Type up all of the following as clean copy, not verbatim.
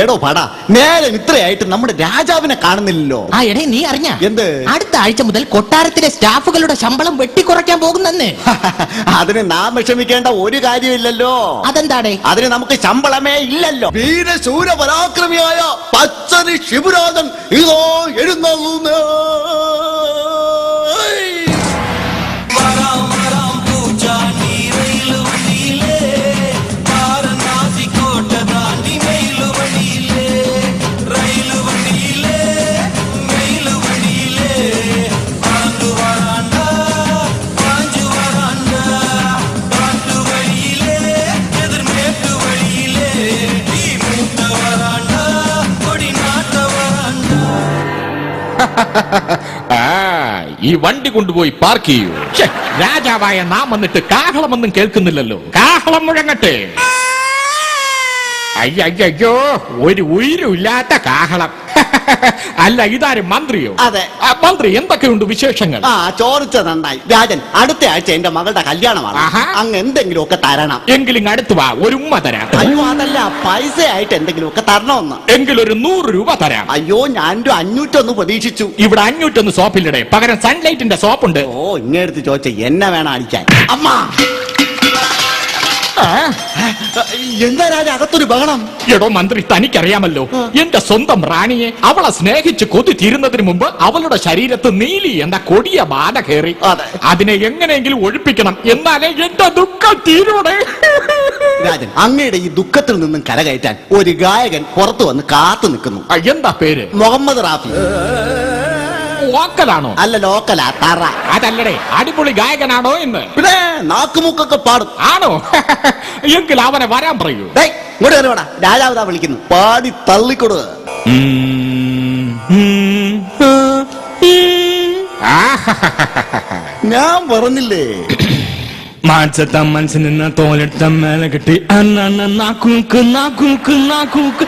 എടോ പടാ, നേരം ഇത്രയായിട്ട് നമ്മുടെ രാജാവിനെ കാണുന്നില്ലല്ലോ. ആ എടേ, നീ അറിഞ്ഞ എന്ത്? അടുത്ത ആഴ്ച മുതൽ കൊട്ടാരത്തിലെ സ്റ്റാഫുകളുടെ ശമ്പളം വെട്ടിക്കുറയ്ക്കാൻ പോകുന്നെന്ന്. അതിന് നാം വിഷമിക്കേണ്ട ഒരു കാര്യമില്ലല്ലോ. അതെന്താടേ? അതിന് നമുക്ക് ശമ്പളമേ ഇല്ലല്ലോ. വീരശൂര പരാക്രമിയായ പച്ചനി ശിവരാജൻ ഇതോ എഴുന്നള്ളുന്നു. ഈ വണ്ടി കൊണ്ടുപോയി പാർക്ക് ചെയ്യൂ. രാജാവായ നാം വന്നിട്ട് കാഹളമൊന്നും കേൾക്കുന്നില്ലല്ലോ. കാഹളം മുഴങ്ങട്ടെ. അയ്യോ, ഒരു ഉയരമില്ലാത്ത കാഹളം. അല്ല, ഇതാരും മന്ത്രിയോ? അതെ. മന്ത്രി, എന്തൊക്കെയുണ്ട് വിശേഷങ്ങൾ? ചോദിച്ചത് നന്നായി. രാജൻ, അടുത്ത ആഴ്ച എന്റെ മകളുടെ കല്യാണമാണ്. അങ്ങ് എന്തെങ്കിലും ഒക്കെ തരണം. എങ്കിലും അടുത്ത് വാ, ഒരു ഉമ്മ തരാം. അയ്യോ, അതല്ല, പൈസ ആയിട്ട് എന്തെങ്കിലും ഒക്കെ തരണമെന്ന്. എങ്കിലൊരു 100 രൂപ തരാം. അയ്യോ, ഞാനൊരു 500 പ്രതീക്ഷിച്ചു. ഇവിടെ 500 സോപ്പില്ലടേ, പകരം സൺലൈറ്റിന്റെ സോപ്പുണ്ട്. ഇങ്ങെടുത്ത് ചോദിച്ച എന്നെ വേണം അടിക്കാൻ. അമ്മ, എന്താ രാജ അകത്തൊരു ബഹളം? എടോ മന്ത്രി, തനിക്കറിയാമല്ലോ എന്റെ സ്വന്തം റാണിയെ. അവളെ സ്നേഹിച്ച് കൊതി തീരുന്നതിന് മുമ്പ് അവളുടെ ശരീരത്ത് നീലി എന്ന കൊടിയ ബാധ കയറി. അതിനെ എങ്ങനെയെങ്കിലും ഒഴിപ്പിക്കണം, എന്നാലേ എന്റെ ദുഃഖം തീരൂടെ. രാജൻ, അങ്ങയുടെ ഈ ദുഃഖത്തിൽ നിന്നും കരകയറ്റാൻ ഒരു ഗായകൻ പുറത്തു വന്ന് കാത്തു നിൽക്കുന്നു. എന്താ പേര്? മുഹമ്മദ് റാഫി. ലോക്കലാണോ? അല്ല, ലോക്കലാ, തറ. അതല്ലടേ, അടിപൊളി ഗായകനാണോ എന്ന്? പിന്നെ നാക്കുമുക്കൊക്കെ പാടും. ആണോ? എങ്കിൽ അവനെ വരാൻ പറയൂ. ഇങ്ങോട്ട് കയറിവാടാ, രാജാവതാ വിളിക്കുന്നു. പാടി തള്ളിക്കൊടു. ഞാൻ പറഞ്ഞില്ലേ, മാച്ചത്ത മനസ്സിൽ നിന്ന് തോലെടുത്ത മേലെ കെട്ടി നാക്കൂക്ക് നാക്കൂക്ക് നാക്കൂക്ക്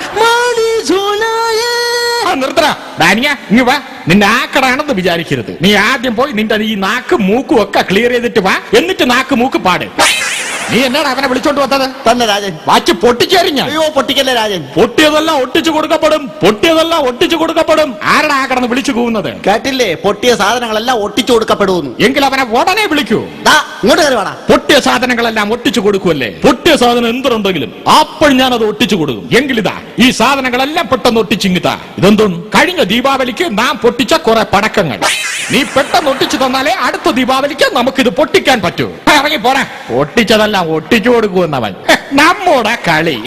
നിർത്തടാ ഡാനിയ, ഇങ്ങ് വാ. നിന്റെ ആക്കടാണെന്ന് വിചാരിക്കരുത്. നീ ആദ്യം പോയി നിന്റെ ഈ നാക്കും മൂക്കും ഒക്കെ ക്ലിയർ ചെയ്തിട്ട് വാ. എന്നിട്ട് നാക്ക് മൂക്ക് പാട്. നീ എന്നാണ് അവനെ വിളിച്ചോണ്ട് വന്നത്? തന്നെ രാജൻ. വാച്ച് പൊട്ടിച്ചേരിഞ്ഞ. അയ്യോ, പൊട്ടിക്കല്ലേ രാജൻ. പൊട്ടിയതെല്ലാം ഒട്ടിച്ചു കൊടുക്കപ്പെടും, പൊട്ടിയതെല്ലാം ഒട്ടിച്ചു കൊടുക്കപ്പെടും. ആരുടെ ആക്കടന്ന് വിളിച്ചു പോകുന്നത്? കേട്ടില്ലേ? പൊട്ടിയ സാധനങ്ങളെല്ലാം ഒട്ടിച്ചു കൊടുക്കപ്പെടുന്നു. എങ്കിൽ അവനെ ഉടനെ വിളിക്കൂ. ഇങ്ങോട്ട് കയറിവാടാ. പൊട്ടിയ സാധനങ്ങളെല്ലാം ഒട്ടിച്ചു കൊടുക്കുമല്ലേ? പൊട്ടിയ സാധനം എന്തുണ്ടെങ്കിലും അപ്പോൾ ഞാൻ അത് ഒട്ടിച്ചു കൊടുക്കും. എങ്കിലിതാ, ഈ സാധനങ്ങളെല്ലാം പെട്ടെന്ന് ഒട്ടിച്ചിങ്ങിതാ. ഇതെന്തും കഴിഞ്ഞ ദീപാവലിക്ക് നാം പൊട്ടിച്ച കുറെ പടക്കങ്ങൾ. നീ പെട്ടെന്ന് ഒട്ടിച്ചു തന്നാലേ അടുത്ത ദീപാവലിക്ക് നമുക്കിത് പൊട്ടിക്കാൻ പറ്റൂ. ഇറങ്ങി പോരാ. ഒട്ടിച്ചതെല്ലാം ഒട്ടിച്ചു കൊടുക്കുമെന്നവൻ. നമ്മുടെ കളി.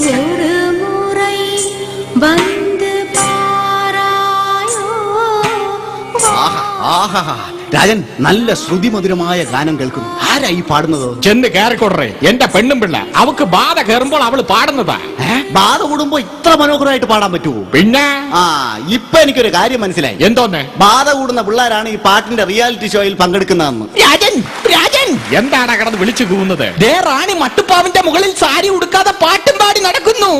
രാജൻ, നല്ല ശ്രുതിമധുരമായ ഗാനം കേൾക്കുന്നു. ആരാ ഈ പാടുന്നത്? ചെന്ന് കയറിക്കൊടറേ, എന്റെ പെണ്ണും പിള്ള. അവക്ക് ബാധ കയറുമ്പോൾ അവള് പാടുന്നതാ. ബാധ കൂടുമ്പോ ഇത്ര മനോഹരമായിട്ട് പാടാൻ പറ്റുമോ? പിന്നെ ഇപ്പൊ എനിക്കൊരു കാര്യം മനസ്സിലായി. എന്തോന്ന്? ബാധ കൂടുന്ന പിള്ളേരാണ് ഈ പാട്ടിന്റെ റിയാലിറ്റി ഷോയിൽ പങ്കെടുക്കുന്നതെന്ന്. രാജൻ, രാജൻ, എന്താണ് കിടന്ന് വിളിച്ചു കൂവുന്നത്? റാണി മട്ടുപ്പാവിന്റെ മുകളിൽ സാരി ഉടുക്കാതെ പാട്ടും പാടി നടക്കുന്നു.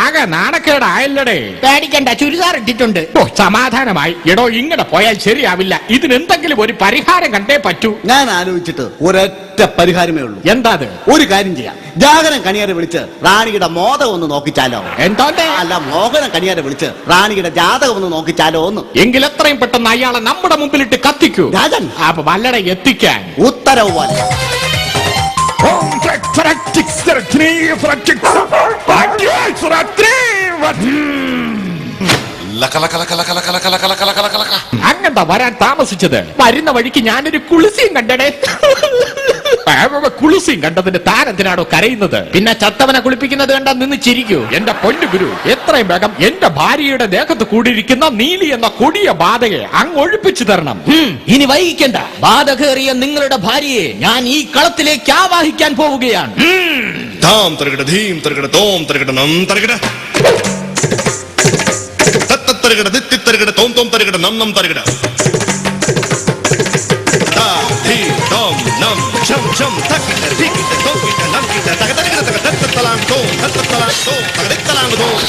ആകെ നാണക്കേടായല്ലടേ. പേടിക്കണ്ട, ചുരിദാർ ഇട്ടിട്ടുണ്ട്. സമാധാനമായി. എടോ, ഇങ്ങനെ പോയാൽ ശരിയാവില്ല. ഇതിനെന്തെങ്കിലും ഒരു പരിഹാരം കണ്ടേ പറ്റൂ. ഞാൻ ആലോചിച്ചിട്ട് ഒരൊറ്റ പരിഹാരമേ ഉള്ളൂ. എന്താ അത്? ഒരു കാര്യം ചെയ്യാം. ജാഗരം കണിയാരെ വിളിച്ച് റാണിയുടെ മോദം ഒന്ന് നോക്കിച്ചാലോ? എന്തോന്റെ? അല്ല, മോഹനം കണിയാരെ വിളിച്ച് റാണിയുടെ ജാതകം ഒന്ന് നോക്കിച്ചാലോ ഒന്ന്. എങ്കിൽ എത്രയും പെട്ടെന്ന് അയാളെ നമ്മുടെ മുമ്പിലിട്ട് കത്തിക്കൂ. രാജൻ, അപ്പൊ വല്ലടെ എത്തിക്കാൻ ഉത്തരവ് പോലെ. അങ്ങഎന്താ വരാൻ താമസിച്ചത്? വരുന്ന വഴിക്ക് ഞാനൊരു കുളിസിയും കണ്ടടേ. കുളിസിയും കണ്ടതിന്റെ താനെന്തിനാണോ കരയുന്നത്? പിന്നെ ചത്തവനെ കുളിപ്പിക്കുന്നത് കണ്ടാ നിന്ന് ചിരിക്കൂ. എന്റെ പൊന്നു ഗുരു, എത്രയും വേഗം എന്റെ ഭാര്യയുടെ ദേഹത്ത് കൂടിയിരിക്കുന്ന നീലി എന്ന കൊടിയ ബാധയെ അങ്ങ് ഒഴിപ്പിച്ചു തരണം. ഇനി വൈകിക്കണ്ട. ബാധ കയറിയ നിങ്ങളുടെ ഭാര്യയെ ഞാൻ ഈ കളത്തിലേക്ക് ആവാഹിക്കാൻ പോവുകയാണ്. ധാം തരകിട ധീം തരകിട തോം തരകിട നം തരകിട തത്ത തരകിട ദിത്തി തരകിട തോം തോം തരകിട നം നം തരകിട ധാ ധീം തോം നം ഷം ഷം തക്കിട ധിക്കിട തോക്കിട നംകിട തക തരകിട തക തത്ത തലാം തോം തത്ത തലാം തോം തകട തലാം തോം.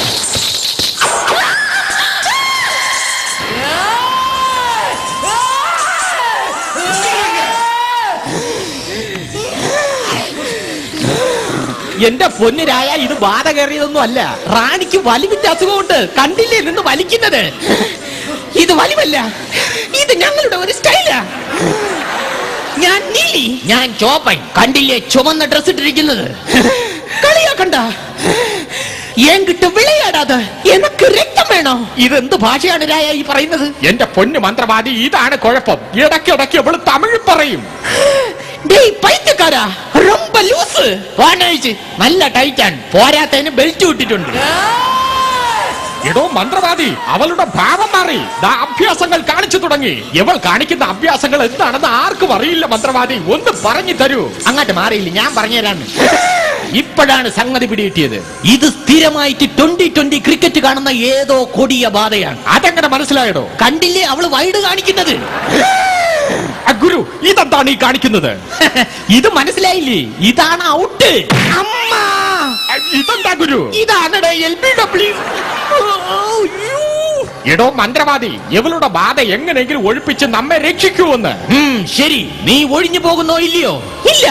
എന്റെ പൊന്നിരായ ഇത് ബാധ കയറിയതൊന്നും അല്ല. റാണിക്ക് വലിവിന്റെ അസുഖമുണ്ട്. കണ്ടില്ലേ നിന്ന് വലിക്കുന്നത്? ഇത് വലിവല്ല, ഇത് ഞങ്ങളുടെ ഒരു സ്റ്റൈലാ. ഞാൻ നീലി, ഞാൻ ചോപ്പൻ. കണ്ടില്ലേ ചുമന്ന ഡ്രസ് ഇട്ടിരിക്കുന്നത്? കളിയാക്കണ്ട, എങ്കിട്ട് വിളയാടാതെ എനക്ക് രക്തം വേണോ? ഇതെന്ത് ഭാഷയാണ് രായ ഈ പറയുന്നത്? എന്റെ പൊന്നു മന്ത്രവാദി, ഇതാണ് കുഴപ്പം. ഇടയ്ക്കിടയ്ക്ക് അവള് തമിഴ് പറയും. പൈത്യക്കാരാ, ரொம்ப ലൂസ്. നല്ല ടൈറ്റാൻ, പോരാത്തതിന് ബെൽറ്റ് ഇട്ടിട്ടുണ്ട്. എടോ മന്ത്രവാദി, അവളുടെ ഭാവം മാറി. അഭ്യാസങ്ങൾ കാണിച്ചു തുടങ്ങി. ഇവൾ കാണിക്കുന്ന അഭ്യാസങ്ങൾ എന്താണെന്ന് ആർക്കും അറിയില്ല. മന്ത്രവാദി, ഒന്ന് പറഞ്ഞു തരൂ. അങ്ങോട്ട് മാറിയില്ല, ഞാൻ പറഞ്ഞുതരാണ്. ഇപ്പോഴാണ് സംഗതി പിടികിട്ടിയത്. ഇത് സ്ഥിരമായിട്ട് 2020 ക്രിക്കറ്റ് കാണുന്ന ഏതോ കൊടിയ ബാധയാണ്. അതെങ്ങനെ മനസ്സിലായടോ? കണ്ടില്ലേ അവള് വൈഡ് കാണിക്കുന്നത്? ഗുരു, ഇതെന്താണ് ഈ കാണിക്കുന്നത്? ഇത് മനസ്സിലായില്ലേ? ഇതാണ് ഔട്ട്. അമ്മ, ഇതെന്താ ഗുരു? ഇതാണ് LBW. എടോ മന്ത്രവാദി, ഇവളുടെ ബാധ എങ്ങനെയെങ്കിലും ഒഴിപ്പിച്ച് നമ്മെ രക്ഷിക്കുമെന്ന്. ശരി, നീ ഒഴിഞ്ഞു പോകുന്നോ ഇല്ലയോ? ഇല്ല,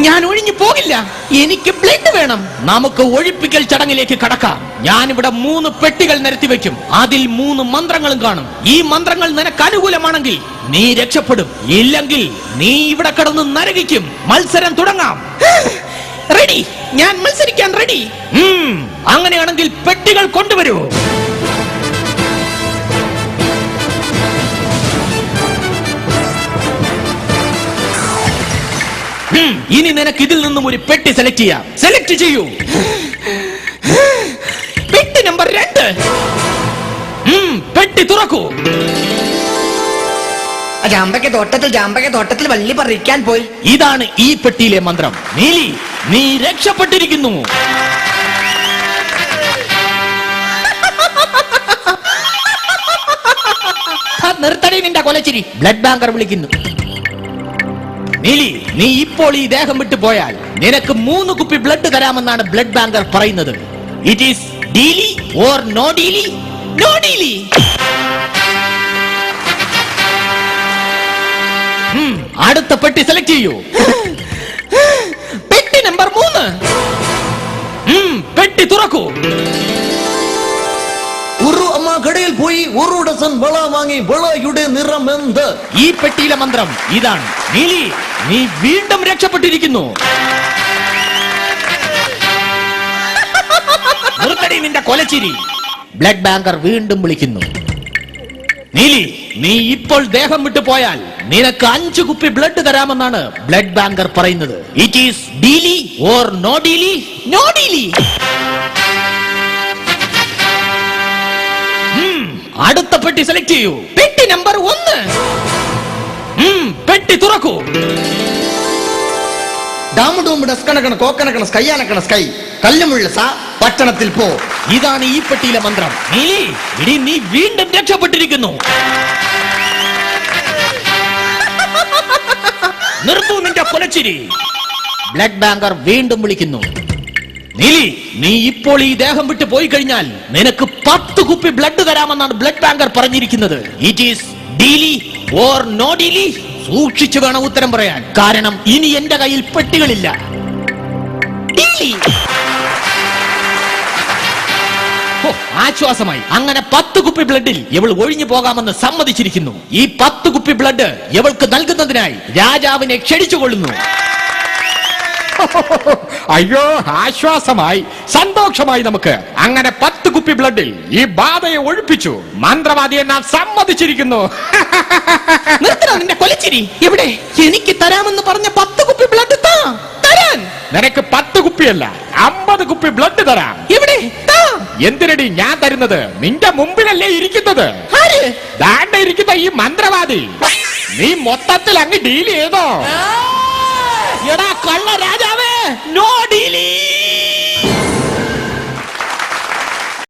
ഞാൻ ഒഴിഞ്ഞു പോകില്ല. എനിക്ക് ബ്ലഡ് വേണം. നമുക്ക് ഒഴിപ്പിക്കൽ ചടങ്ങിലേക്ക് കടക്കാം. ഞാനിവിടെ 3 പെട്ടികൾ നിരത്തി വെക്കും. അതിൽ 3 മന്ത്രങ്ങളും കാണും. ഈ മന്ത്രങ്ങൾ നിനക്ക് അനുകൂലമാണെങ്കിൽ നീ രക്ഷപ്പെടും, ഇല്ലെങ്കിൽ നീ ഇവിടെ കിടന്ന് നരകിക്കും. മത്സരം തുടങ്ങാം. റെഡി? ഞാൻ മത്സരിക്കാൻ റെഡി. അങ്ങനെയാണെങ്കിൽ പെട്ടികൾ കൊണ്ടുവരൂ. ഇനി നിനക്ക് ഇതിൽ നിന്നും ഒരു പെട്ടി സെലക്ട് ചെയ്യാം. സെലക്ട് ചെയ്യൂ. പെട്ടി നമ്പർ 2. പെട്ടി തുറക്കൂ. ജാമ്പക തോട്ടത്തിൽ വള്ളി പറിക്കാൻ പോയി. ഇതാണ് ഈ പെട്ടിയിലെ മന്ത്രം. നീലി, നീ രക്ഷപ്പെട്ടിരിക്കുന്നു. നിർത്തടി നിന്റെ കൊലച്ചിരി. ബ്ലഡ് ബാങ്കർ വിളിക്കുന്നു. നീലി, നീ ഇപ്പോൾ ഈ ദേഹം വിട്ടു പോയാൽ നിനക്ക് 3 കുപ്പി ബ്ലഡ് തരാമെന്നാണ് ബ്ലഡ് ബാങ്കർ പറയുന്നത്. It is deal or no deal? No deal. അടുത്ത പെട്ടി സെലക്ട് ചെയ്യൂ. പെട്ടി നമ്പർ 3. പെട്ടി തുറക്കൂ. അമ്മ കടയിൽ പോയി 1 ഡസൻ വള വാങ്ങി. വളയുടെ നിറം എന്ത്? ഈ പെട്ടിയിലെ മന്ത്രം ഇതാണ്. നീലി, നീ വീണ്ടും രക്ഷപ്പെട്ടിരിക്കുന്നു. നിർത്തടി നിന്റെ കൊലച്ചിരി. ബ്ലഡ് ബാങ്കർ വീണ്ടും വിളിക്കുന്നു. നീലി, നീ ഇപ്പോൾ ദേഹം വിട്ടു പോയാൽ നിനക്ക് 5 കുപ്പി ബ്ലഡ് തരാമെന്നാണ് ബ്ലഡ് ബാങ്കർ പറയുന്നത്. It is deal or no deal? No deal. അടുത്ത പെട്ടി സെലക്ട് ചെയ്യൂ. പെട്ടി നമ്പർ 1. പെട്ടി തുറക്കൂ. പട്ടണത്തിൽ പോ. ഇതാണ് ഈ പെട്ടിയിലെ മന്ത്രം. നീലി, ഇനി നീ വീണ്ടും രക്ഷപ്പെട്ടിരിക്കുന്നു. നിർത്തു നിന്റെ കൊലച്ചിരി. ബ്ലഡ് ബാങ്കർ വീണ്ടും വിളിക്കുന്നു. നീലി, നീ ഇപ്പോൾ ഈ ദേഹം വിട്ട് പോയി കഴിഞ്ഞാൽ നിനക്ക് 10 കുപ്പി ബ്ലഡ് തരാമെന്നാണ് ബ്ലഡ് ബാങ്കർ പറഞ്ഞിരിക്കുന്നത്. It is deal or no deal? സൂക്ഷിച്ചു വേണം ഉത്തരം പറയാൻ, കാരണം ഇനി എന്റെ കയ്യിൽ പെട്ടികളില്ല. ഡീലി. ആശ്വാസമായി. അങ്ങനെ 10 കുപ്പി ബ്ലഡിൽ ഇവൾ ഒഴിഞ്ഞു പോകാമെന്ന് സമ്മതിച്ചിരിക്കുന്നു. ഈ 10 കുപ്പി ബ്ലഡ് ഇവൾക്ക് നൽകുന്നതിനായി രാജാവിനെ ക്ഷണിച്ചുകൊള്ളുന്നു. അയ്യോ, ആശ്വാസമായി, സന്തോഷമായി. നമുക്ക് അങ്ങനെ 10 കുപ്പി ബ്ലഡിൽ ഈ ബാധയെ ഒഴിപ്പിച്ചു. മന്ത്രവാദിയെ നാം സമ്മതിച്ചിരിക്കുന്നു. നിന്റെ കൊലച്ചിരി. എവിടെ? എനിക്ക് തരാമെന്ന് പറഞ്ഞ 10 കുപ്പി ബ്ലഡ് തരാൻ. നിനക്ക് 10 കുപ്പിയല്ല, 50 കുപ്പി ബ്ലഡ് തരാം. എവിടെ? എന്തിനടി ഞാൻ തരുന്നത്? നിന്റെ മുമ്പിലല്ലേ ഇരിക്കുന്നത്. ദാണ്ടെ ഇരിക്കുന്ന ഈ മന്ത്രവാദി. നീ മൊത്തത്തിൽ അങ്ങ് ഡീൽ ചെയ്തോ? എടാ കള്ള രാജാവേ, നോ ഡീലി.